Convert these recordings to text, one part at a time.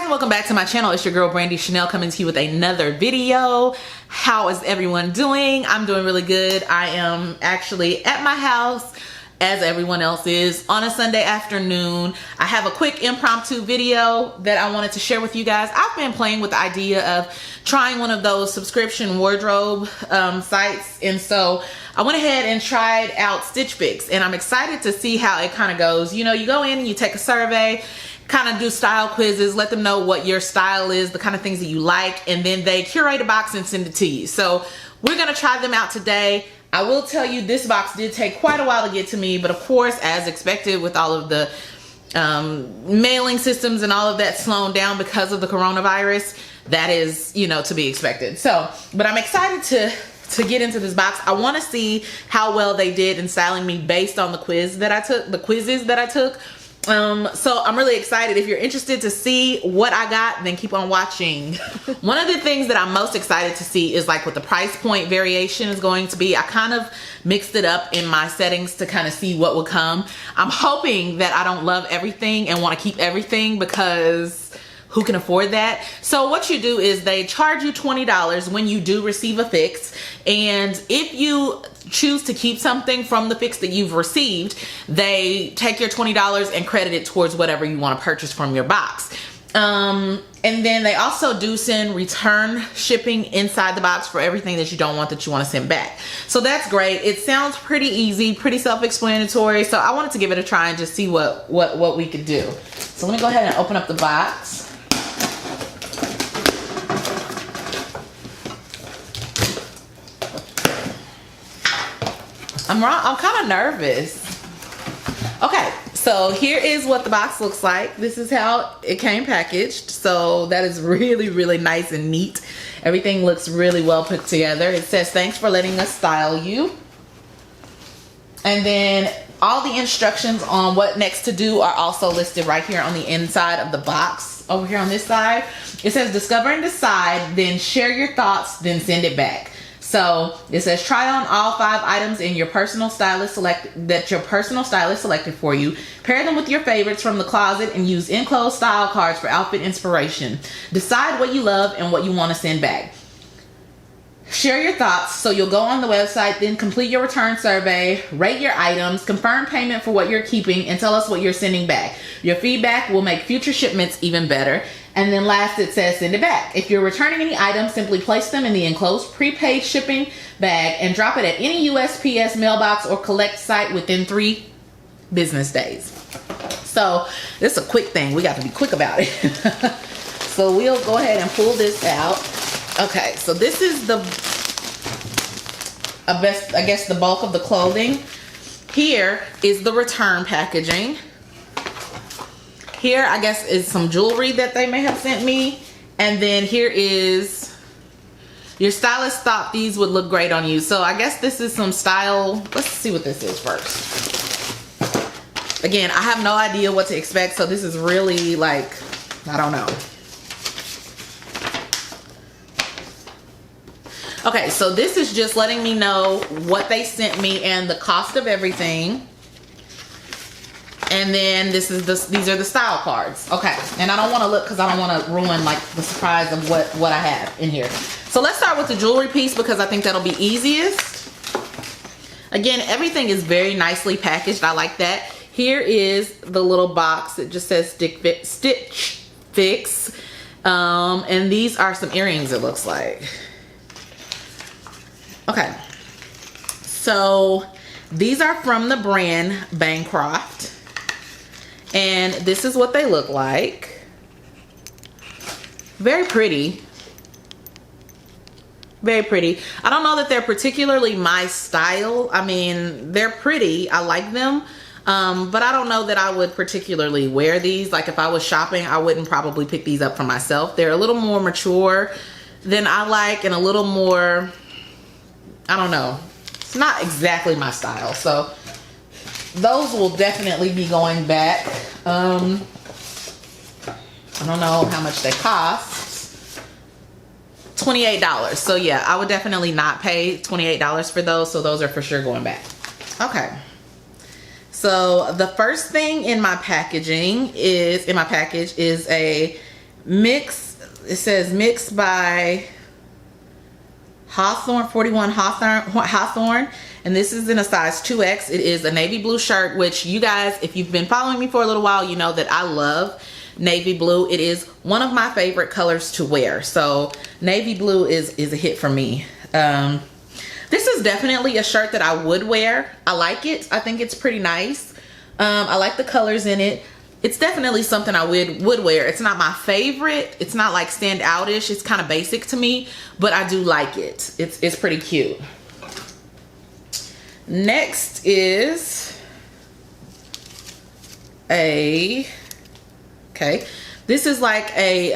Hi, welcome back to my channel. It's your girl Brandy Chanel coming to you with another video. How is everyone doing? I'm doing really good. I am actually at my house as everyone else is on a Sunday afternoon. I have a quick impromptu video that I wanted to share with you guys. I've been playing with the idea of trying one of those subscription wardrobe sites, and so I went ahead and tried out Stitch Fix, and I'm excited to see how it kind of goes. You know, you go in and you take a survey, kind of do style quizzes, let them know what your style is, the kind of things that you like, and then they curate a box and send it to you. So we're gonna try them out today. I will tell you, this box did take quite a while to get to me, but of course, as expected with all of the mailing systems and all of that slowing down because of the coronavirus, that is, you know, to be expected. So, but I'm excited to get into this box. I want to see how well they did in styling me based on the quizzes that I took. So I'm really excited. If you're interested to see what I got, then keep on watching. One of the things that I'm most excited to see is like what the price point variation is going to be. I kind of mixed it up in my settings to kind of see what would come. I'm hoping that I don't love everything and want to keep everything, because who can afford that? So what you do is they charge you $20 when you do receive a fix, and if you choose to keep something from the fix that you've received, they take your $20 and credit it towards whatever you want to purchase from your box. And then they also do send return shipping inside the box for everything that you don't want, that you want to send back. So that's great. It sounds pretty easy, pretty self-explanatory. So I wanted to give it a try and just see what we could do. So let me go ahead and open up the box. I'm kind of nervous. Okay, so here is what the box looks like. This is how it came packaged. So that is really, really nice and neat. Everything looks really well put together. It says, "Thanks for letting us style you." And then all the instructions on what next to do are also listed right here on the inside of the box. Over here on this side, it says, "Discover and decide, then share your thoughts, then send it back." So it says, "Try on all 5 items in your personal stylist selected for you. Pair them with your favorites from the closet and use enclosed style cards for outfit inspiration. Decide what you love and what you want to send back. Share your thoughts." So you'll go on the website, then complete your return survey, rate your items, confirm payment for what you're keeping, and tell us what you're sending back. Your feedback will make future shipments even better. And then last, it says, "Send it back. If you're returning any items, simply place them in the enclosed prepaid shipping bag and drop it at any USPS mailbox or collect site within 3 business days." So this is a quick thing. We got to be quick about it. So we'll go ahead and pull this out. Okay, so this is I guess the bulk of the clothing. Here is the return packaging. Here, I guess, is some jewelry that they may have sent me. And then here is, your stylist thought these would look great on you. So I guess this is some style. Let's see what this is first. Again, I have no idea what to expect. So this is really like, I don't know. Okay, so this is just letting me know what they sent me and the cost of everything. And then these are the style cards. Okay, and I don't want to look because I don't want to ruin like the surprise of what I have in here. So let's start with the jewelry piece, because I think that'll be easiest. Again, everything is very nicely packaged. I like that. Here is the little box. It just says Stitch Fix. And these are some earrings, it looks like. Okay, so these are from the brand Bancroft, and this is what they look like. Very pretty. Very pretty. I don't know that they're particularly my style. I mean, they're pretty. I like them. But I don't know that I would particularly wear these. Like if I was shopping, I wouldn't probably pick these up for myself. They're a little more mature than I like, and a little more, I don't know. It's not exactly my style. So those will definitely be going back. I don't know how much they cost. $28. So yeah, I would definitely not pay $28 for those. So those are for sure going back. Okay. So the first thing in my package is a It says mixed by Hawthorne, 41 Hawthorne, and this is in a size 2X. It is a navy blue shirt, which you guys, if you've been following me for a little while, you know that I love navy blue. It is one of my favorite colors to wear, so navy blue is a hit for me. This is definitely a shirt that I would wear. I like it. I think it's pretty nice. I like the colors in it. It's definitely something I would wear. It's not my favorite. It's not like stand outish. It's kind of basic to me, but I do like it. It's pretty cute. Next is this is like a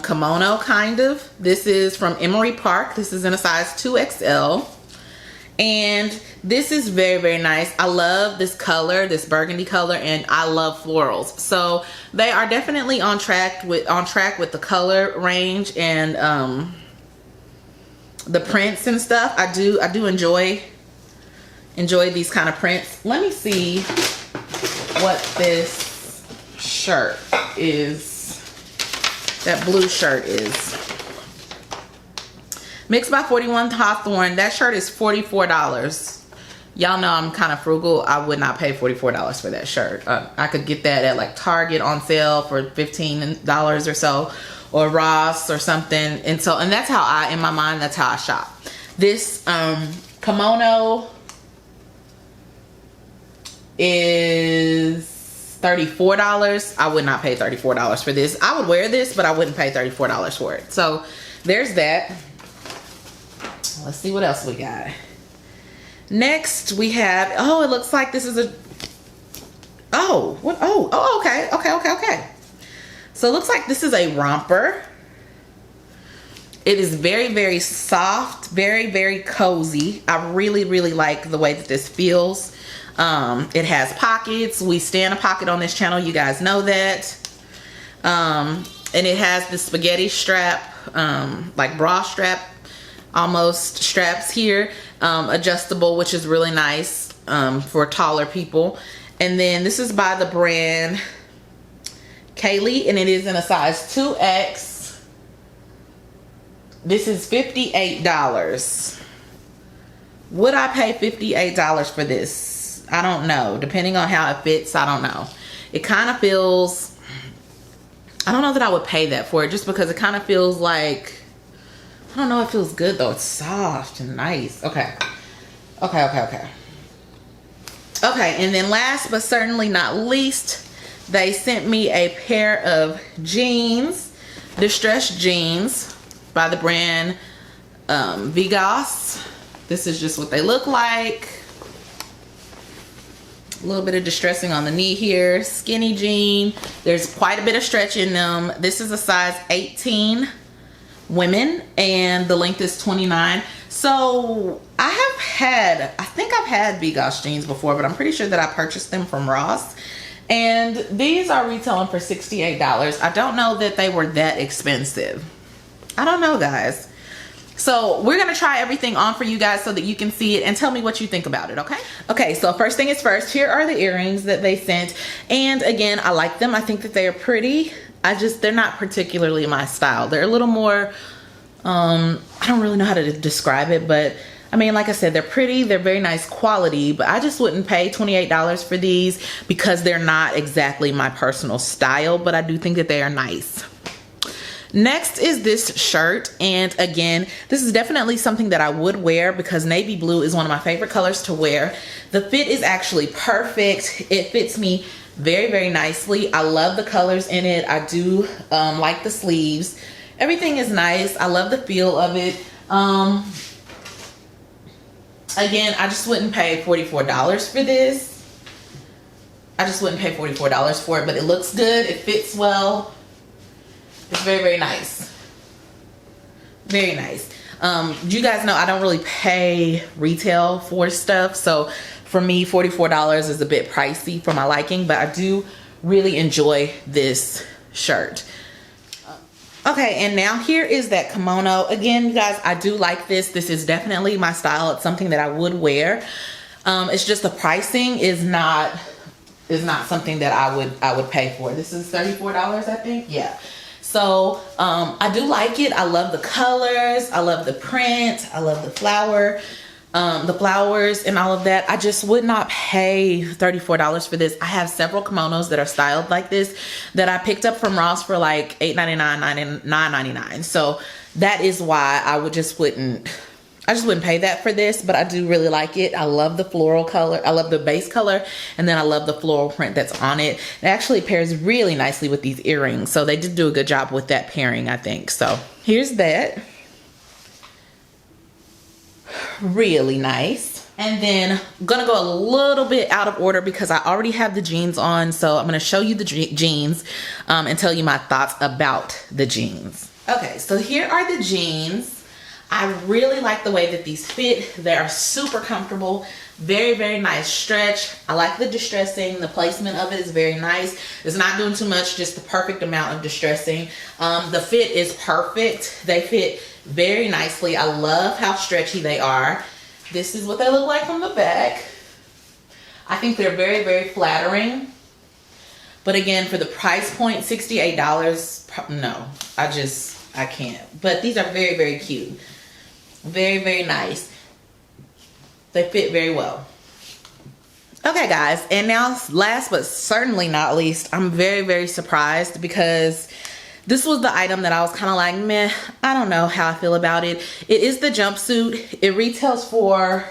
kimono kind of. This is from Emery Park. This is in a size 2XL. And this is very, very nice. I love this color, this burgundy color, and I love florals. So they are definitely on track with the color range and the prints and stuff. I do enjoy these kind of prints. Let me see what this shirt is. That blue shirt is. Mixed by 41 Hawthorne. That shirt is $44. Y'all know I'm kind of frugal. I would not pay $44 for that shirt. I could get that at like Target on sale for $15 or so, or Ross or something. And that's how in my mind, that's how I shop. This kimono is $34. I would not pay $34 for this. I would wear this, but I wouldn't pay $34 for it. So there's that. Let's see what else we got. Next we have, oh, it looks like this is a, okay. So it looks like this is a romper. It is very, very soft, very, very cozy. I really, really like the way that this feels. It has pockets. We stand a pocket on this channel. You guys know that. And it has the spaghetti strap, like bra strap, almost straps here, adjustable, which is really nice for taller people. And then this is by the brand Kaylee, and it is in a size 2X. This is $58. Would I pay $58 for this? I don't know. Depending on how it fits, I don't know. It kind of feels, I don't know that I would pay that for it, just because it kind of feels like, I don't know, it feels good though. It's soft and nice. Okay, and then last but certainly not least, they sent me a pair of jeans, distressed jeans by the brand Vigos. This is just what they look like. A little bit of distressing on the knee here. Skinny jean. There's quite a bit of stretch in them. This is a size 18 women, and the length is 29. So I think I've had Vigos jeans before, but I'm pretty sure that I purchased them from Ross, and these are retailing for $68. I don't know that they were that expensive. I don't know, guys. So we're gonna try everything on for you guys so that you can see it and tell me what you think about it, okay? Okay, so first thing is first, here are the earrings that they sent. And again, I like them. I think that they are pretty. They're not particularly my style. They're a little more, I don't really know how to describe it, but I mean, like I said, they're pretty, they're very nice quality, but I just wouldn't pay $28 for these because they're not exactly my personal style, but I do think that they are nice. Next is this shirt, and again, this is definitely something that I would wear because navy blue is one of my favorite colors to wear. The fit is actually perfect. It fits me very, very nicely. I love the colors in it. I do like the sleeves. Everything is nice. I love the feel of it. Again, I just wouldn't pay $44 for this. I just wouldn't pay $44 for it, but it looks good. It fits well. It's very, very nice. Very nice. You guys know I don't really pay retail for stuff, so for me, $44 is a bit pricey for my liking, but I do really enjoy this shirt. Okay, and now here is that kimono. Again, you guys, I do like this. This is definitely my style. It's something that I would wear. It's just the pricing is not something that I would pay for. This is $34, I think. Yeah. So I do like it. I love the colors. I love the print. I love the flowers and all of that. I just would not pay $34 for this. I have several kimonos that are styled like this that I picked up from Ross for like $8.99, $9.99. So that is why I just wouldn't pay that for this, but I do really like it. I love the floral color. I love the base color, and then I love the floral print that's on it. It actually pairs really nicely with these earrings. So they did do a good job with that pairing, I think. So here's that. Really nice. And then I'm gonna go a little bit out of order because I already have the jeans on. So I'm gonna show you the jeans and tell you my thoughts about the jeans. Okay, so here are the jeans. I really like the way that these fit. They are super comfortable. Very, very nice stretch. I like the distressing. The placement of it is very nice. It's not doing too much, just the perfect amount of distressing. The fit is perfect. They fit very nicely. I love how stretchy they are. This is what they look like from the back. I think they're very, very flattering. But again, for the price point, $68, no, I can't. But these are very, very cute. Very, very nice. They fit very well. Okay, guys, and now last but certainly not least, I'm very, very surprised because this was the item that I was kind of like, meh, I don't know how I feel about it. It is the jumpsuit. It retails for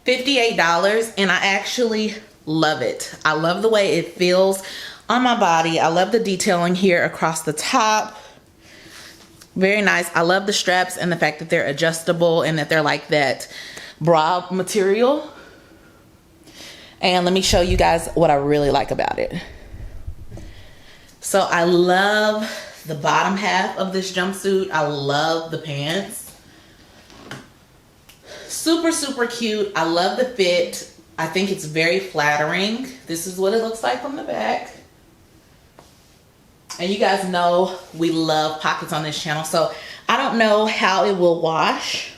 $58, and I actually love it. I love the way it feels on my body. I love the detailing here across the top. Very nice. I love the straps and the fact that they're adjustable and that they're like that bra material. And let me show you guys what I really like about it. So I love the bottom half of this jumpsuit. I love the pants. Super, super cute. I love the fit. I think it's very flattering. This is what it looks like from the back. And you guys know we love pockets on this channel. So I don't know how it will wash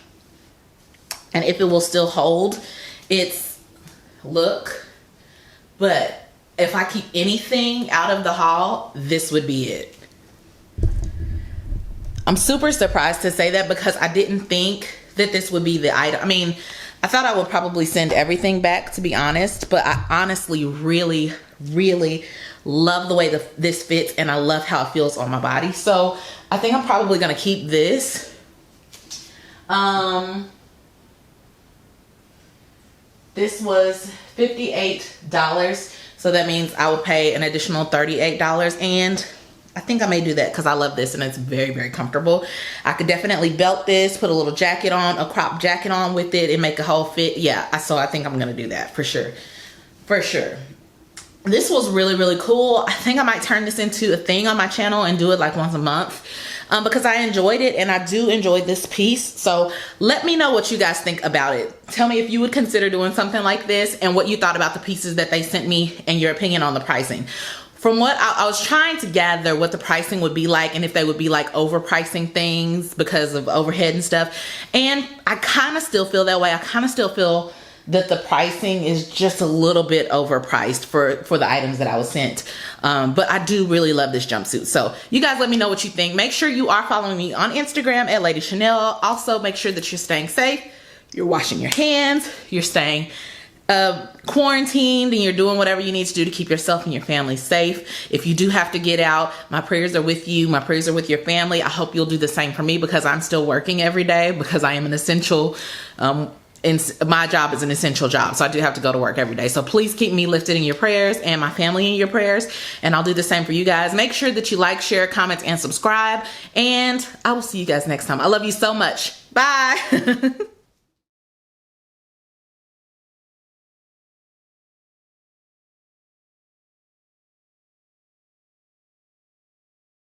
and if it will still hold its look. But if I keep anything out of the haul, this would be it. I'm super surprised to say that because I didn't think that this would be the item. I mean, I thought I would probably send everything back, to be honest. But I honestly really, really love the way this fits, and I love how it feels on my body. So I think I'm probably gonna keep this. This was $58, so that means I would pay an additional $38, and I think I may do that because I love this and it's very, very comfortable. I could definitely belt this, put a little jacket on, a crop jacket on with it, and make a whole fit. Yeah, so I think I'm gonna do that for sure. For sure. This was really, really cool. I think I might turn this into a thing on my channel and do it like once a month because I enjoyed it and I do enjoy this piece. So let me know what you guys think about it. Tell me if you would consider doing something like this and what you thought about the pieces that they sent me and your opinion on the pricing. From what I was trying to gather what the pricing would be like and if they would be like overpricing things because of overhead and stuff. And I kind of still feel that way. I kind of still feel that the pricing is just a little bit overpriced for the items that I was sent. But I do really love this jumpsuit. So you guys let me know what you think. Make sure you are following me on Instagram at Lady Chanel. Also make sure that you're staying safe. You're washing your hands. You're staying quarantined and you're doing whatever you need to do to keep yourself and your family safe. If you do have to get out, my prayers are with you. My prayers are with your family. I hope you'll do the same for me because I'm still working every day because I am an essential my job is an essential job, so I do have to go to work every day. So please keep me lifted in your prayers and my family in your prayers, and I'll do the same for you guys. Make sure that you like, share, comment, and subscribe, and I will see you guys next time. I love you so much. Bye.